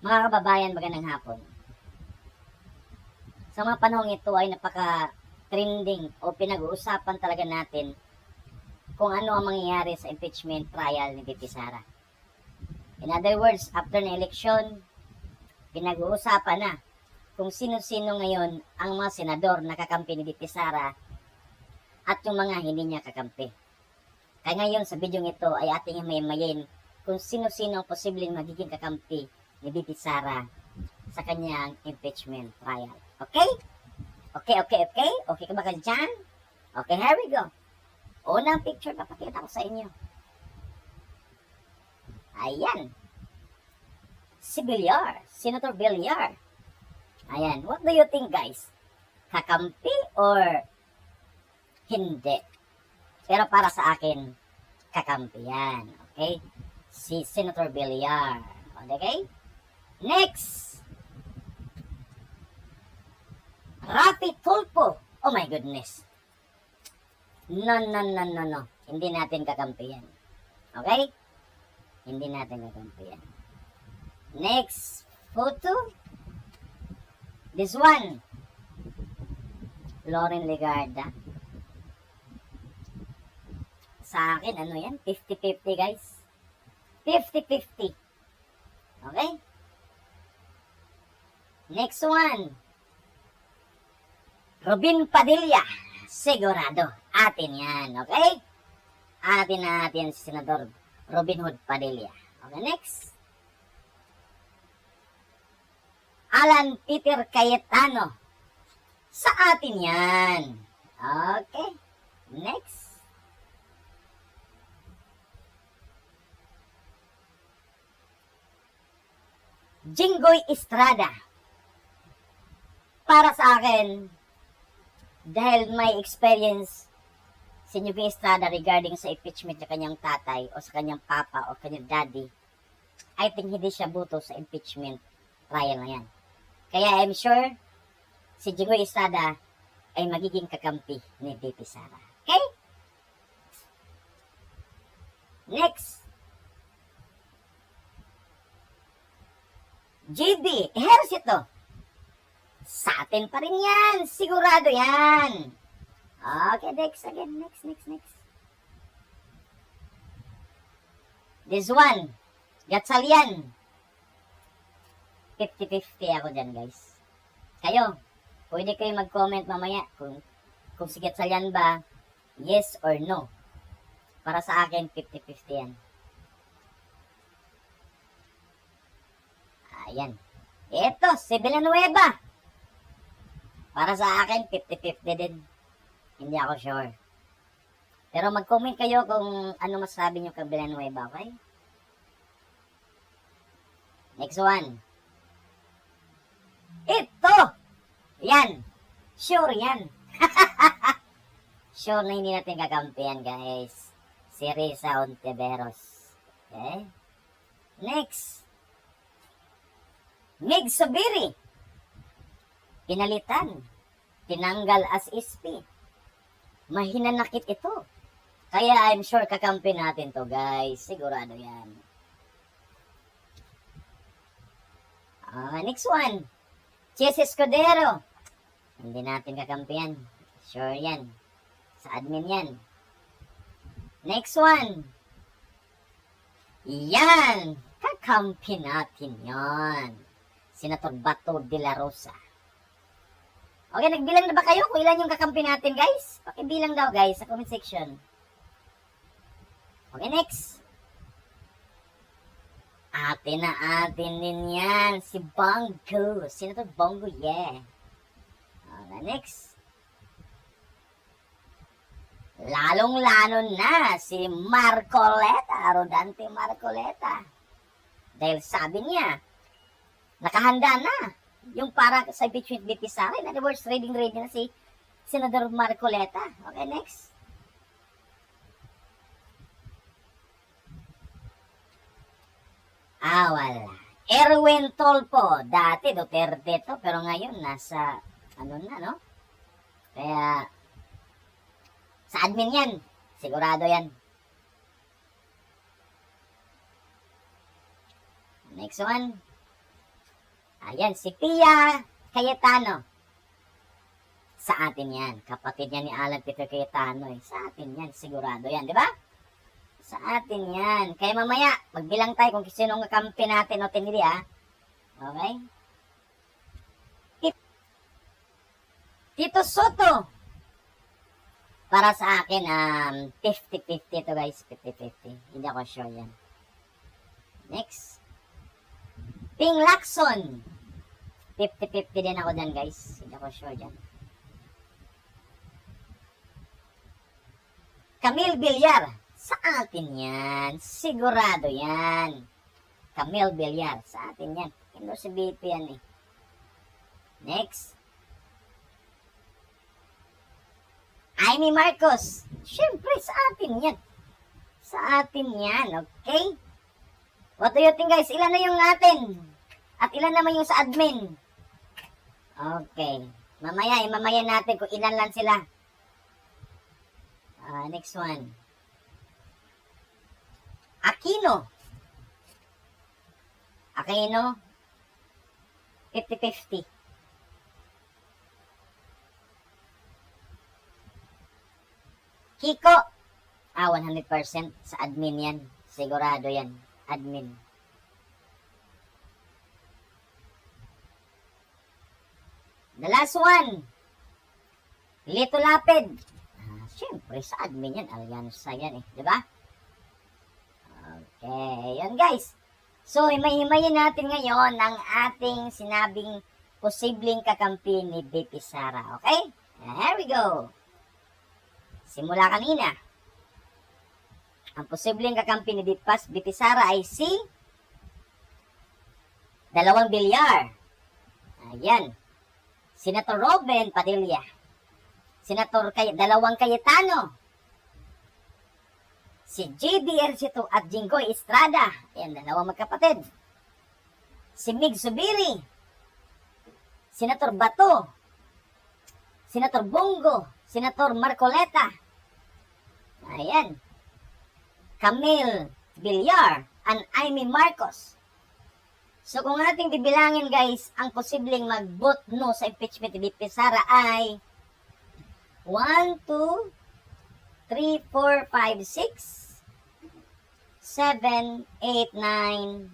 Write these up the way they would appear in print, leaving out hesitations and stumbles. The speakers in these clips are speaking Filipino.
Mga kababayan, magandang hapon. Sa mga panahong ito ay napaka-trending o pinag-uusapan talaga natin kung ano ang mangyayari sa impeachment trial ni VP Sara. In other words, after na eleksyon, pinag-uusapan na kung sino-sino ngayon ang mga senador na kakampi ni VP Sara at yung mga hindi niya kakampi. Kaya ngayon sa video ito ay ating himaymayin kung sino-sino ang posibleng magiging kakampi ni VP Sara sa kanyang impeachment trial. Okay? Okay? Okay ka ba ka dyan? Okay, here we go. Unang picture na pakita ko sa inyo. Ayan. Si Villar. Senator Villar. Ayan. What do you think, guys? Kakampi or hindi? Pero para sa akin, kakampi yan. Okay? Si Senator Villar. Okay? Next. Rapi Tulfo. Oh my goodness. No. Hindi natin kakampi yan. Okay? Hindi natin kakampi yan. Next photo. This one. Lauren Legarda. Sa akin, ano yan? 50-50, guys. 50-50. Okay? Next one. Robin Padilla. Sigurado. Atin yan. Okay? Atin si Senador Robin Hood Padilla. Okay, next. Alan Peter Cayetano. Sa atin yan. Okay. Next. Jinggoy Estrada. Para sa akin, dahil may experience si Jinggoy Estrada regarding sa impeachment sa kanyang tatay o sa kanyang papa o kanyang daddy, I think hindi siya buto sa impeachment trial na yan. Kaya I'm sure si Jinggoy Estrada ay magiging kakampi ni VP Sara. Okay? Next. JB Ejercito. Sa atin pa rin yan. Sigurado yan. Okay, next again. Next. This one. Gatsalian. 50-50 ako dyan, guys. Kayo, pwede kayo mag-comment mamaya kung si Gatsalian ba, yes or no. Para sa akin, 50-50 yan. Ayan. Ito, si Villanueva. Para sa akin, 50-50 din. Hindi ako sure. Pero mag-comment kayo kung ano masabi nyo kay Villanueva, okay? Next one. Ito! Yan. Sure yan. Sure na hindi natin kakampihan, guys. Si Risa Ontiveros. Okay? Next. Mig Subiri. Pinalitan. Tinanggal as SP. Mahinanakit ito. Kaya I'm sure kakampi natin to, guys. Sigurado yan. Next one. Chess Escudero. Hindi natin kakampihan. Sure yan. Sa admin yan. Next one. Yan. Kakampi natin yan. Senator Bato de la Rosa. Okay, nagbilang na ba kayo kung ilan yung kakampi natin, guys? Pakibilang daw, guys, sa comment section. Okay, next. Atin din yan. Si Bongo. Senator Bongo, yeah. Okay, next. Lalong-lalo na si Marcoleta, Rodante Marcoleta. Dahil sabi niya, nakahanda na yung para sa impeachment VP Sara. In other words, ready na si Senador Marcoleta. Okay, next. Wala. Erwin Tulfo. Dati Duterte to, pero ngayon nasa, no? Kaya, sa admin yan. Sigurado yan. Next one. Ayan, si Pia Cayetano. Sa atin yan. Kapatid niya ni Alan Peter Cayetano. Sa atin yan. Sigurado yan. Di ba? Sa atin yan. Kaya mamaya, magbilang tayo kung sinong kakampi natin o tinili, ha? Okay? Tito Soto. Para sa akin, 50-50 to guys. 50-50. Hindi ako sure yan. Next. Ping Lacson. 50-50 din ako dyan guys. Hindi ako sure dyan. Camille Villar. Sa atin yan. Sigurado yan. Camille Villar. Sa atin yan. Hindi si BP yan eh. Next. Amy Marcos. Siyempre, sa atin yan. Sa atin yan. Okay? What do you think guys? Ilan na yung atin? At ilan naman yung sa admin? Okay. Mamaya natin kung ilan lang sila. Next one. Aquino. 50-50. Kiko. 100% sa admin yan. Sigurado yan. Admin. The last one. Lito Lapid. Siyempre, sa admin yan. Alyansa yan eh. Diba? Okay. Yan guys. So, himay-himayin natin ngayon ang ating sinabing posibleng kakampi ni BP Sara. Okay? Here we go. Simula kanina. Ang posibleng kakampi ni BP Sara ay si Dalawang Villar. Ayan. Senator Robin Padilla. Dalawang Cayetano. Si JB Ercito at Jinggoy Estrada. Ayan, dalawang magkapatid. Si Mig Zubiri. Senator Bato. Senator Bongo. Senator Marcoleta. Ayan. Camille Villar and Amy Marcos. So kung ating bibilangin guys, ang posibleng mag-vote no sa impeachment ni BP Sara ay 1, 2, 3, 4, 5, 6, 7, 8, 9,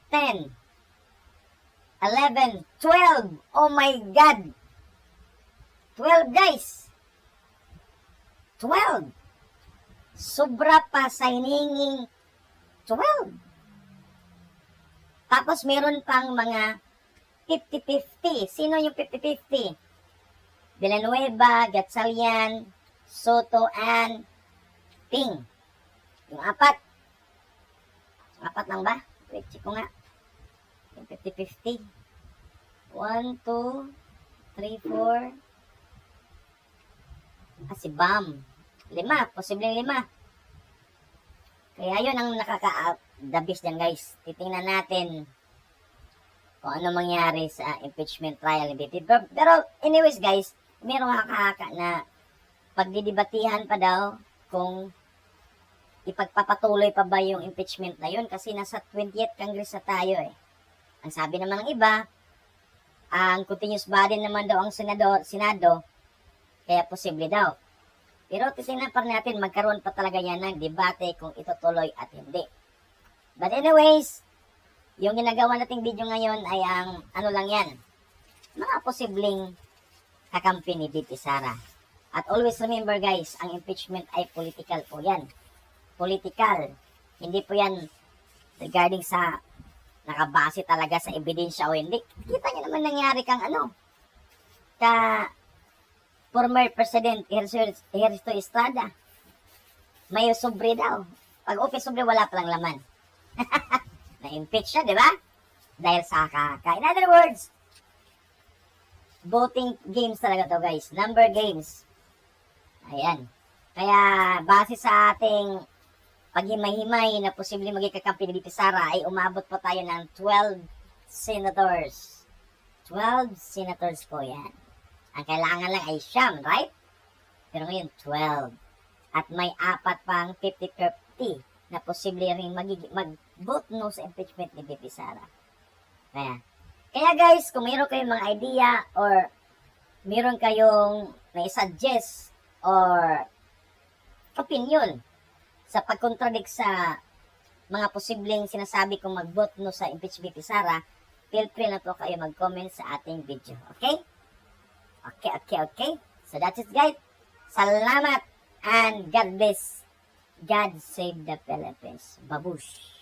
10, 11, 12. Oh my God! 12 guys! 12! Sobra pa sa hininging 12. Tapos meron pang mga 50-50. Sino yung 50-50? Villanueva, Gatchalian, Soto, and Ping. Yung apat. Yung apat lang ba? Wait, check ko nga. Yung 50-50. 1, 2, 3, 4. Si Bam. 5. Posibleng 5. Kaya yun ang nakaka-dabis dyan guys. Titingnan natin kung ano mangyari sa impeachment trial ni BP. Pero anyways guys, mayroong haka-haka na pagdidibatihan pa daw kung ipagpapatuloy pa ba yung impeachment na yun kasi nasa 20th Congress na tayo eh. Ang sabi naman ng iba, ang continuous body naman daw ang Senado, kaya posible daw. Pero titingnan pa natin magkaroon pa talaga yan ng debate kung itutuloy at hindi. But anyways, yung ginagawa nating video ngayon ay ang ano lang yan, mga posibleng kakampi ni BP Sara. At always remember guys, ang impeachment ay political po yan. Political. Hindi po yan regarding sa nakabase talaga sa ebidensya o hindi. Kita nyo naman nangyari kang former President Ernesto Estrada. May sobre daw. Pag open sobre, wala palang laman. Na-impeach siya, di ba? Dahil sa kaka. In other words, voting games talaga to guys. Number games. Ayan. Kaya, base sa ating paghimay-himay na posibleng maging kakampi ni BP Sara, ay umabot po tayo ng 12 senators. 12 senators po yan. Ang kailangan lang ay siyam, right? Pero ngayon, 12. At may 4 pang 50-50 na posible rin mag-vote no sa impeachment ni BP Sara. Kaya, Kaya guys, kung mayroon kayong mga idea or mayroon kayong na-suggest or opinion sa pagkontradict sa mga posibleng sinasabi kong mag-vote no sa impeach VP Sara, feel free na po kayo mag-comment sa ating video. Okay? Okay. So that's it guys. Salamat and God bless. God save the Philippines. Babush!